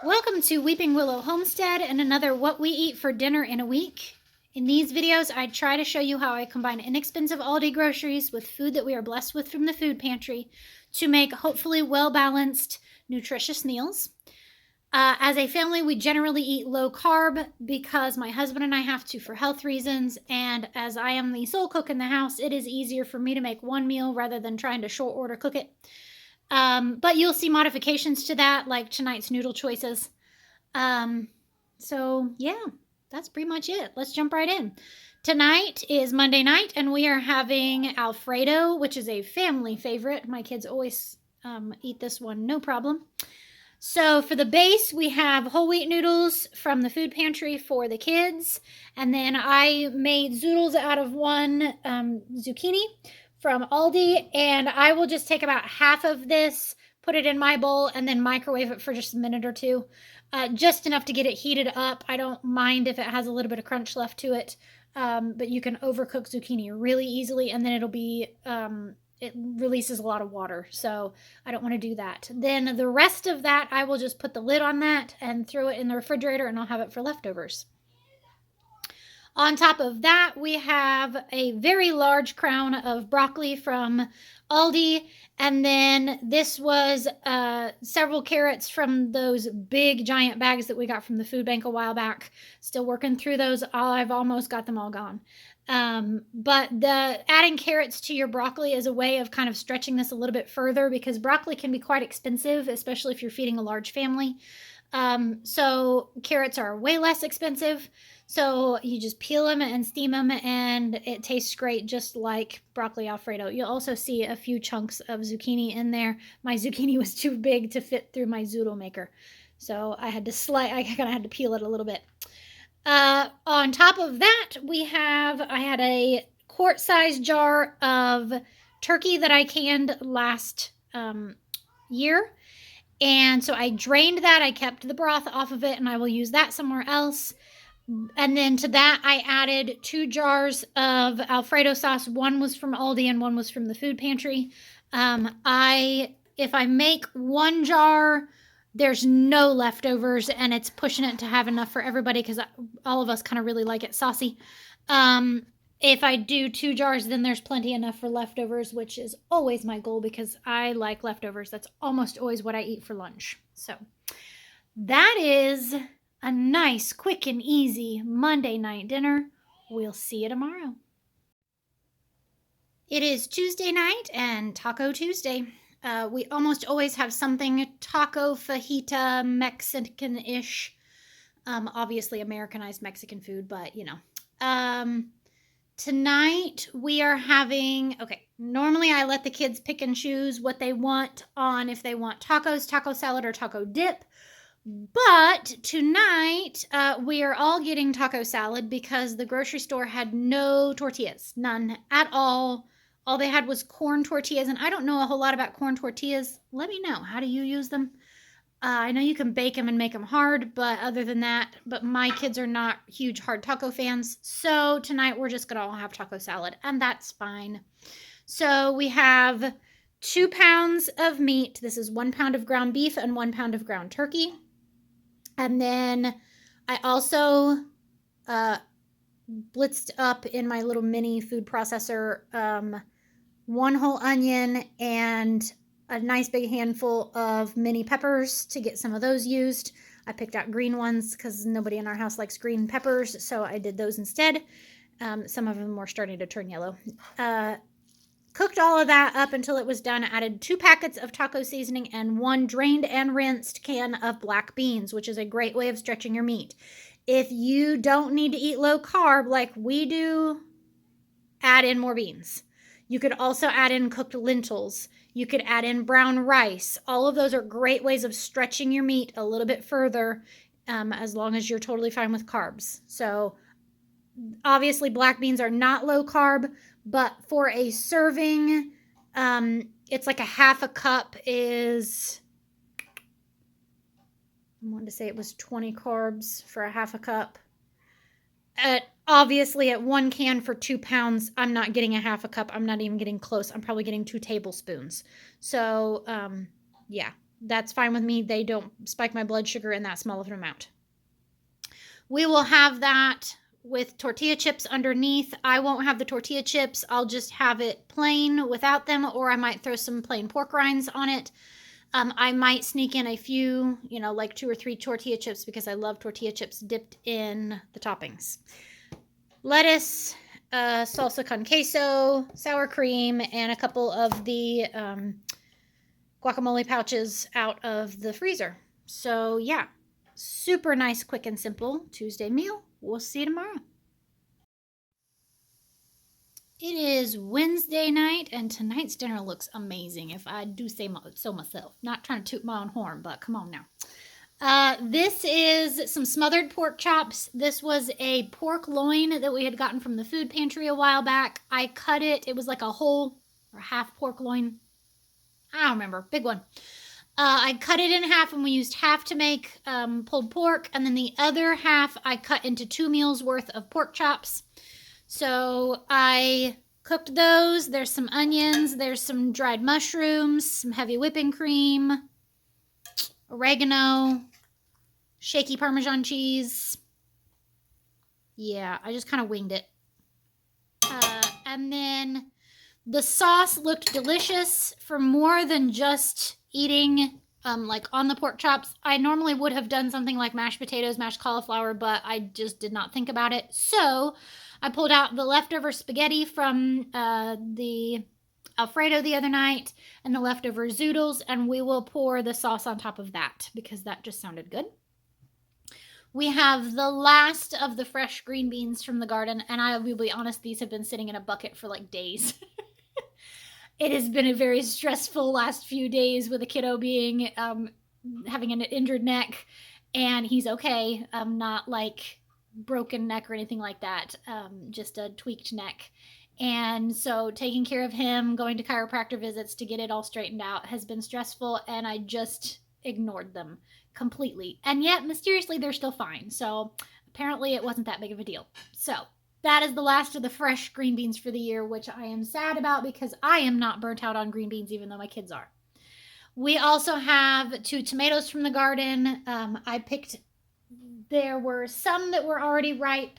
Welcome to Weeping Willow Homestead and another What We Eat for Dinner in a Week. In these videos, I try to show you how I combine inexpensive Aldi groceries with food that we are blessed with from the food pantry to make hopefully well-balanced, nutritious meals. As a family, we generally eat low carb because my husband and I have to for health reasons, and as I am the sole cook in the house, it is easier for me to make one meal rather than trying to short order cook it. But you'll see modifications to that, like tonight's noodle choices. So yeah, that's pretty much it. Let's jump right in. Tonight is Monday night, and we are having Alfredo, which is a family favorite. My kids always eat this one, no problem. So for the base, we have whole wheat noodles from the food pantry for the kids. And then I made zoodles out of one zucchini from Aldi. And I will just take about half of this, put it in my bowl, and then microwave it for just a minute or two. Just enough to get it heated up. I don't mind if it has a little bit of crunch left to it. But you can overcook zucchini really easily, and then it'll be it releases a lot of water, so I don't want to do that. Then the rest of that, I will just put the lid on that and throw it in the refrigerator, and I'll have it for leftovers. On top of that, we have a very large crown of broccoli from Aldi, and then this was several carrots from those big giant bags that we got from the food bank a while back. Still working through those. I've almost got them all gone. But adding carrots to your broccoli is a way of kind of stretching this a little bit further because broccoli can be quite expensive, especially if you're feeding a large family. So carrots are way less expensive. So you just peel them and steam them, and it tastes great, just like broccoli Alfredo. You'll also see a few chunks of zucchini in there. My zucchini was too big to fit through my zoodle maker, so I had to I kind of had to peel it a little bit. On top of that, I had a quart-sized jar of turkey that I canned last year. And so I drained that. I kept the broth off of it, and I will use that somewhere else. And then to that, I added 2 jars of Alfredo sauce. One was from Aldi and one was from the food pantry. If I make one jar, there's no leftovers, and it's pushing it to have enough for everybody because all of us kind of really like it saucy. If I do 2 jars, then there's plenty enough for leftovers, which is always my goal because I like leftovers. That's almost always what I eat for lunch. So that is a nice, quick, and easy Monday night dinner. We'll see you tomorrow. It is Tuesday night and Taco Tuesday. We almost always have something taco, fajita, Mexican-ish. Obviously Americanized Mexican food, but you know. Tonight we are having, normally I let the kids pick and choose what they want on if they want tacos, taco salad, or taco dip. But tonight we are all getting taco salad because the grocery store had no tortillas, none at all. All they had was corn tortillas, and I don't know a whole lot about corn tortillas. Let me know. How do you use them? I know you can bake them and make them hard, but other than that, but my kids are not huge hard taco fans. So tonight we're just going to all have taco salad, and that's fine. So we have 2 pounds of meat. This is 1 pound of ground beef and 1 pound of ground turkey. And then I also blitzed up in my little mini food processor 1 whole onion and a nice big handful of mini peppers to get some of those used. I picked out green ones because nobody in our house likes green peppers, so I did those instead. Some of them were starting to turn yellow. Cooked all of that up until it was done. Added 2 packets of taco seasoning and 1 drained and rinsed can of black beans, which is a great way of stretching your meat. If you don't need to eat low carb like we do, add in more beans. You could also add in cooked lentils. You could add in brown rice. All of those are great ways of stretching your meat a little bit further, as long as you're totally fine with carbs. So obviously black beans are not low carb, but for a serving, it's like a half a cup is, I wanted to say it was 20 carbs for a half a cup. Obviously, at 1 can for 2 pounds, I'm not getting a half a cup. I'm not even getting close. I'm probably getting 2 tablespoons. So, yeah. That's fine with me. They don't spike my blood sugar in that small of an amount. We will have that with tortilla chips underneath. I won't have the tortilla chips. I'll just have it plain without them, or I might throw some plain pork rinds on it. I might sneak in a few, like 2 or 3 tortilla chips because I love tortilla chips dipped in the toppings. Lettuce, salsa con queso, sour cream, and a couple of the guacamole pouches out of the freezer. So yeah, super nice, quick, and simple Tuesday meal. We'll see you tomorrow. It is Wednesday night, and tonight's dinner looks amazing, if I do say so myself. Not trying to toot my own horn, but come on now. This is some smothered pork chops. This was a pork loin that we had gotten from the food pantry a while back. I cut it. It was like a whole or half pork loin. I don't remember. Big one. I cut it in half, and we used half to make pulled pork, and then the other half I cut into 2 meals worth of pork chops. So I cooked those. There's some onions. There's some dried mushrooms, some heavy whipping cream, oregano, shaky Parmesan cheese. Yeah, I just kind of winged it. And then the sauce looked delicious for more than just eating like on the pork chops. I normally would have done something like mashed potatoes, mashed cauliflower, but I just did not think about it. So I pulled out the leftover spaghetti from the Alfredo the other night and the leftover zoodles, and we will pour the sauce on top of that because that just sounded good. We have the last of the fresh green beans from the garden, and I will be honest, these have been sitting in a bucket for like days. It has been a very stressful last few days with the kiddo being having an injured neck, and he's okay. Not like broken neck or anything like that, just a tweaked neck. And so taking care of him, going to chiropractor visits to get it all straightened out has been stressful, and I just ignored them completely. And yet, mysteriously, they're still fine. So apparently it wasn't that big of a deal. So that is the last of the fresh green beans for the year, which I am sad about because I am not burnt out on green beans, even though my kids are. We also have 2 tomatoes from the garden. There were some that were already ripe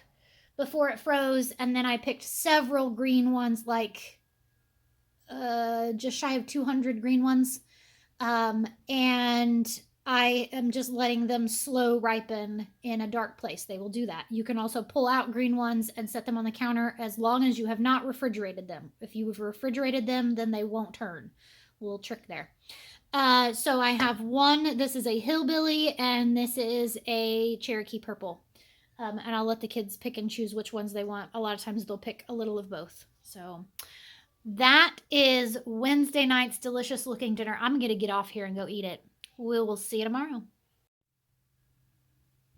before it froze, and then I picked several green ones, like just shy of 200 green ones. And I am just letting them slow ripen in a dark place. They will do that. You can also pull out green ones and set them on the counter as long as you have not refrigerated them. If you've refrigerated them, then they won't turn. A little trick there. So I have one. This is a hillbilly, and this is a Cherokee purple. And I'll let the kids pick and choose which ones they want. A lot of times they'll pick a little of both. So that is Wednesday night's delicious looking dinner. I'm going to get off here and go eat it. We will see you tomorrow.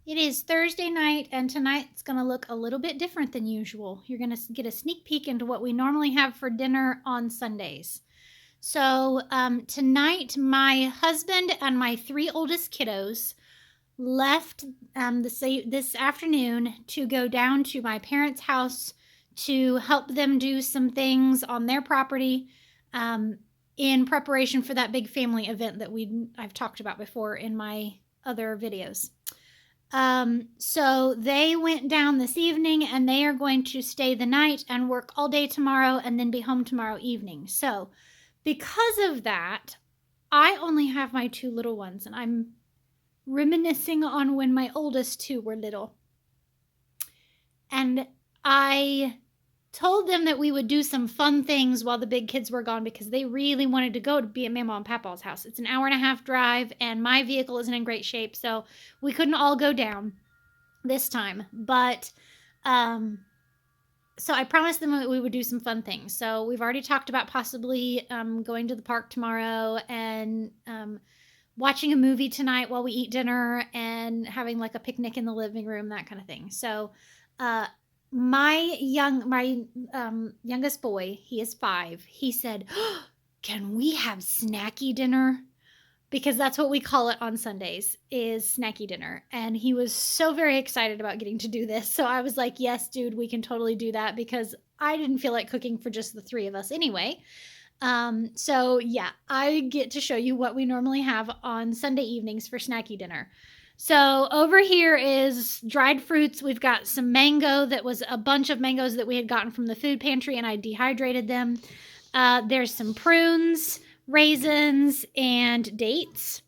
It is Thursday night, and tonight's going to look a little bit different than usual. You're going to get a sneak peek into what we normally have for dinner on Sundays. So tonight, my husband and my 3 oldest kiddos left this afternoon to go down to my parents' house to help them do some things on their property in preparation for that big family event that I've talked about before in my other videos. So they went down this evening, and they are going to stay the night and work all day tomorrow and then be home tomorrow evening. So because of that, I only have my 2 little ones, and I'm reminiscing on when my oldest 2 were little. And I told them that we would do some fun things while the big kids were gone because they really wanted to go to be at Mama and Papa's house. It's an 1.5-hour drive, and my vehicle isn't in great shape, so we couldn't all go down this time. But so I promised them that we would do some fun things. So we've already talked about possibly going to the park tomorrow and watching a movie tonight while we eat dinner and having like a picnic in the living room, that kind of thing. So my youngest boy, he is 5. He said, oh, "Can we have snacky dinner?" Because that's what we call it on Sundays, is snacky dinner. And he was so very excited about getting to do this. So I was like, yes, dude, we can totally do that, because I didn't feel like cooking for just the 3 of us anyway. So yeah, I get to show you what we normally have on Sunday evenings for snacky dinner. So over here is dried fruits. We've got some mango that was a bunch of mangoes that we had gotten from the food pantry, and I dehydrated them. There's some prunes, raisins, and dates.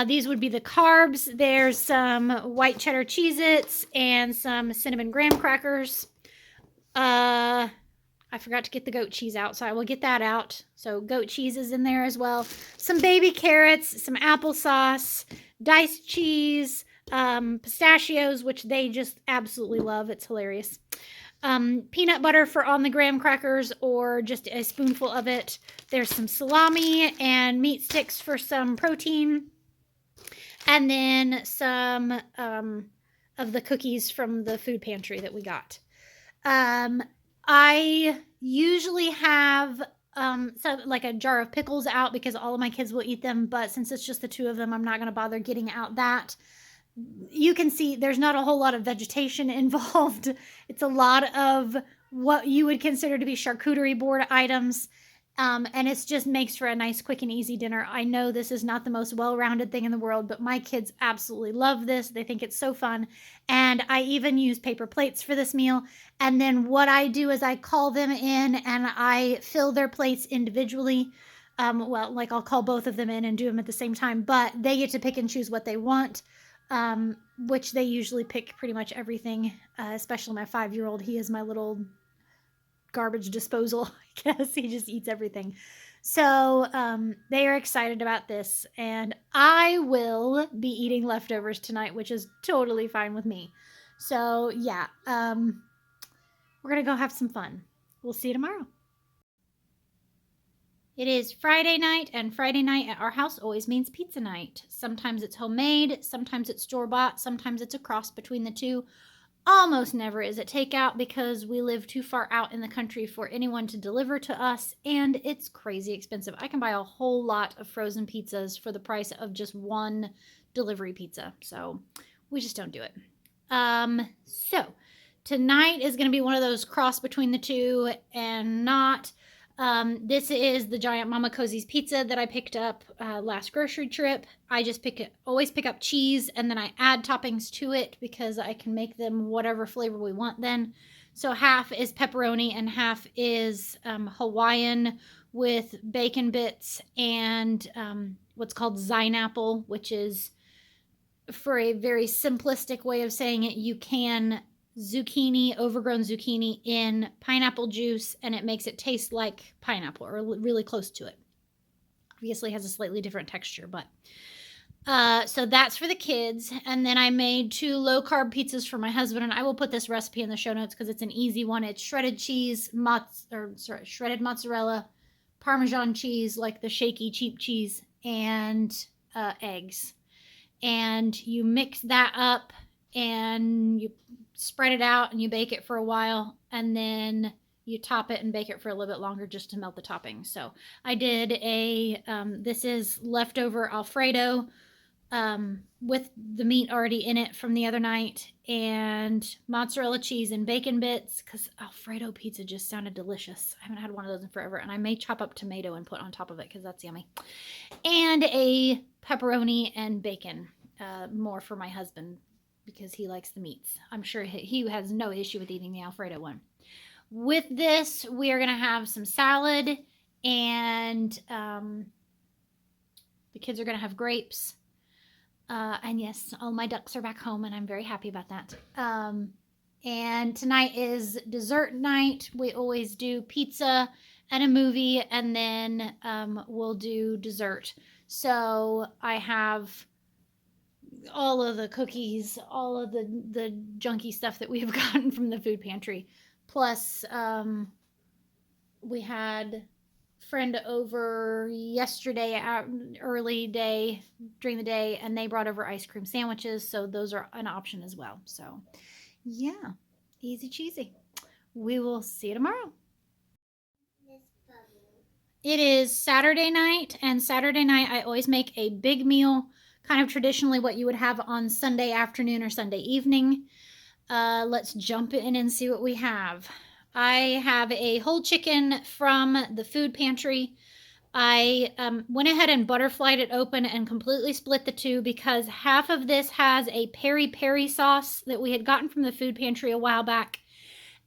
These would be the carbs. There's some white cheddar Cheez-Its and some cinnamon graham crackers. I forgot to get the goat cheese out, so I will get that out. So goat cheese is in there as well. Some baby carrots, some applesauce, diced cheese, pistachios, which they just absolutely love. It's hilarious. Peanut butter for on the graham crackers or just a spoonful of it. There's some salami and meat sticks for some protein. And then some of the cookies from the food pantry that we got. I usually have like a jar of pickles out because all of my kids will eat them, but since it's just the two of them, I'm not going to bother getting out that. You can see there's not a whole lot of vegetation involved. It's a lot of what you would consider to be charcuterie board items. And it just makes for a nice, quick, and easy dinner. I know this is not the most well-rounded thing in the world, but my kids absolutely love this. They think it's so fun. And I even use paper plates for this meal. And then what I do is I call them in and I fill their plates individually. Well, like I'll call both of them in and do them at the same time, but they get to pick and choose what they want, which they usually pick pretty much everything, especially my 5-year-old. He is my little garbage disposal, I guess. He just eats everything. So they are excited about this, and I will be eating leftovers tonight, which is totally fine with me. So yeah, we're gonna go have some fun. We'll see you tomorrow. It is Friday night, and Friday night at our house always means pizza night. Sometimes it's homemade, sometimes it's store-bought, sometimes it's a cross between the two. Almost never is it takeout because we live too far out in the country for anyone to deliver to us, and it's crazy expensive. I can buy a whole lot of frozen pizzas for the price of just one delivery pizza, so we just don't do it. So tonight is going to be one of those cross between the two and not. This is the Giant Mama Cozy's pizza that I picked up last grocery trip. I just always pick up cheese, and then I add toppings to it because I can make them whatever flavor we want then. So half is pepperoni and half is Hawaiian with bacon bits and what's called Zineapple, which is, for a very simplistic way of saying it, you can overgrown zucchini in pineapple juice, and it makes it taste like pineapple or really close to it. Obviously has a slightly different texture, but so that's for the kids. And then I made 2 low-carb pizzas for my husband, and I will put this recipe in the show notes because it's an easy one. It's shredded cheese, shredded mozzarella, Parmesan cheese, like the shaky cheap cheese, and eggs. And you mix that up and you spread it out and you bake it for a while, and then you top it and bake it for a little bit longer just to melt the topping. So I did this is leftover Alfredo with the meat already in it from the other night, and mozzarella cheese and bacon bits, because Alfredo pizza just sounded delicious. I haven't had one of those in forever, and I may chop up tomato and put on top of it because that's yummy. And a pepperoni and bacon, more for my husband because he likes the meats. I'm sure he has no issue with eating the Alfredo one. With this, we are going to have some salad, and the kids are going to have grapes. And yes, all my ducks are back home, and I'm very happy about that. And tonight is dessert night. We always do pizza and a movie, and then we'll do dessert. So I have all of the cookies, all of the junky stuff that we've gotten from the food pantry. Plus, we had a friend over yesterday, early day, during the day, and they brought over ice cream sandwiches, so those are an option as well. So, yeah, easy cheesy. We will see you tomorrow. It is Saturday night, and Saturday night I always make a big meal, kind of traditionally what you would have on Sunday afternoon or Sunday evening. Let's jump in and see what we have. I have a whole chicken from the food pantry. I went ahead and butterflied it open and completely split the two because half of this has a peri peri sauce that we had gotten from the food pantry a while back,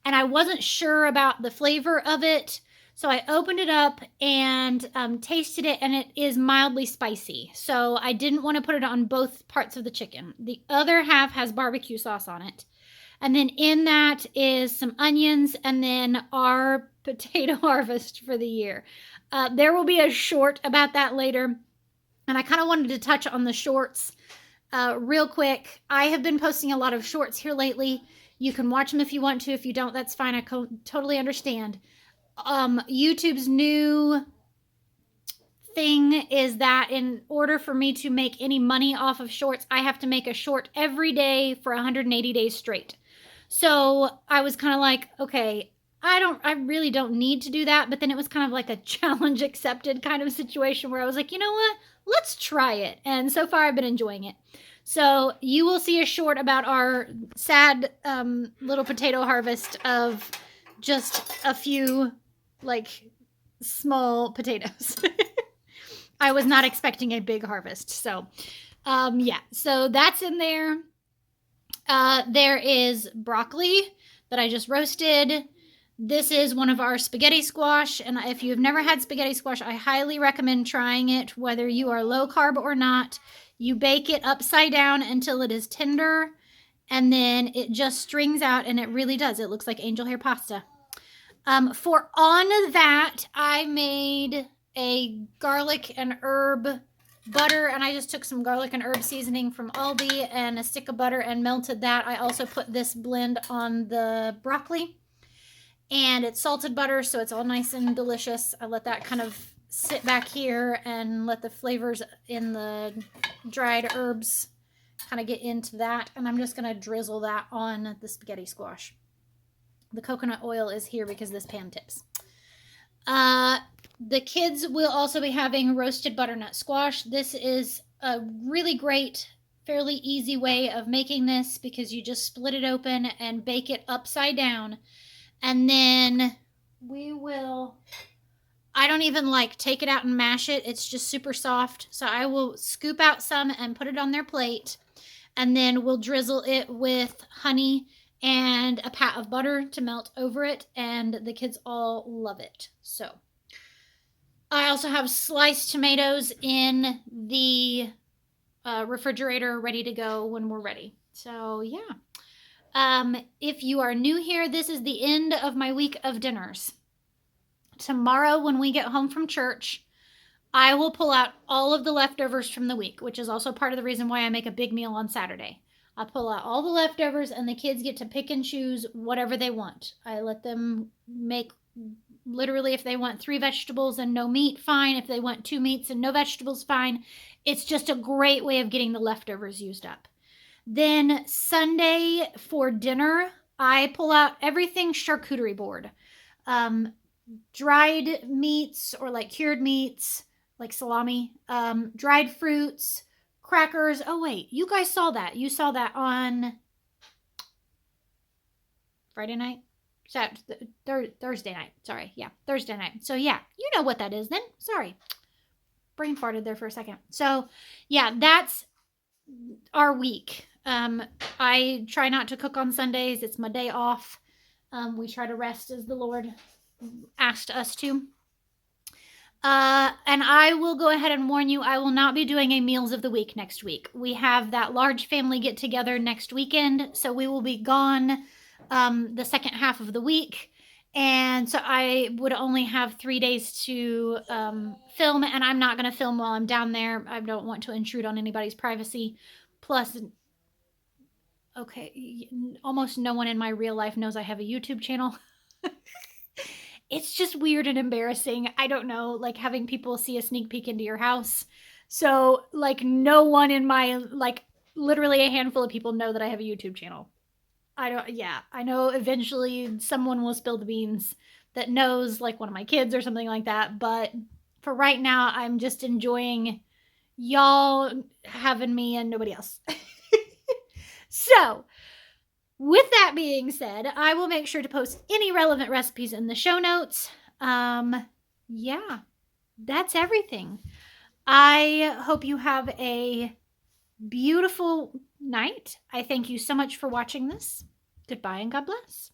and I wasn't sure about the flavor of it. So I opened it up and tasted it, and it is mildly spicy. So I didn't want to put it on both parts of the chicken. The other half has barbecue sauce on it. And then in that is some onions and then our potato harvest for the year. There will be a short about that later. And I kind of wanted to touch on the shorts real quick. I have been posting a lot of shorts here lately. You can watch them if you want to. If you don't, that's fine. I totally understand. YouTube's new thing is that in order for me to make any money off of shorts, I have to make a short every day for 180 days straight. So I was kind of like, okay, I really don't need to do that. But then it was kind of like a challenge accepted kind of situation where I was like, you know what? Let's try it. And so far I've been enjoying it. So you will see a short about our sad little potato harvest of just a few like small potatoes. I was not expecting a big harvest. So yeah, so that's in there. There is broccoli that I just roasted. This is one of our spaghetti squash, and if you've never had spaghetti squash, I highly recommend trying it, whether you are low carb or not. You bake it upside down until it is tender, and then it just strings out, and it really does. It looks like angel hair pasta. For on that, I made a garlic and herb butter, and I just took some garlic and herb seasoning from Aldi and a stick of butter and melted that. I also put this blend on the broccoli, and it's salted butter, so it's all nice and delicious. I let that kind of sit back here and let the flavors in the dried herbs kind of get into that, and I'm just going to drizzle that on the spaghetti squash. The coconut oil is here because this pan tips. The kids will also be having roasted butternut squash. This is a really great, fairly easy way of making this because you just split it open and bake it upside down. And then I don't even like take it out and mash it. It's just super soft. So I will scoop out some and put it on their plate. And then we'll drizzle it with honey and a pat of butter to melt over it, and the kids all love it. So I also have sliced tomatoes in the refrigerator ready to go when we're ready. So yeah. If you are new here, this is the end of my week of dinners. Tomorrow when we get home from church, I will pull out all of the leftovers from the week, which is also part of the reason why I make a big meal on Saturday. I pull out all the leftovers, and the kids get to pick and choose whatever they want. I let them make, literally, if they want 3 vegetables and no meat, fine. If they want 2 meats and no vegetables, fine. It's just a great way of getting the leftovers used up. Then Sunday for dinner, I pull out everything charcuterie board. Dried meats or like cured meats, like salami, dried fruits, crackers. Oh wait, you guys saw that. You saw that on Friday night? Thursday night. Sorry. Yeah, Thursday night. So yeah, you know what that is then. Sorry. Brain farted there for a second. So yeah, that's our week. I try not to cook on Sundays. It's my day off. We try to rest as the Lord asked us to. And I will go ahead and warn you, I will not be doing a meals of the week next week. We have that large family get together next weekend, so we will be gone the second half of the week. And so I would only have 3 days to film, and I'm not going to film while I'm down there. I don't want to intrude on anybody's privacy. Plus, okay, almost no one in my real life knows I have a YouTube channel. It's just weird and embarrassing. I don't know, like having people see a sneak peek into your house. So like no one in my, like literally a handful of people know that I have a YouTube channel. I know eventually someone will spill the beans that knows, like one of my kids or something like that. But for right now, I'm just enjoying y'all having me and nobody else. So With that being said, I will make sure to post any relevant recipes in the show notes. Yeah, that's everything. I hope you have a beautiful night. I thank you so much for watching this. Goodbye and God bless.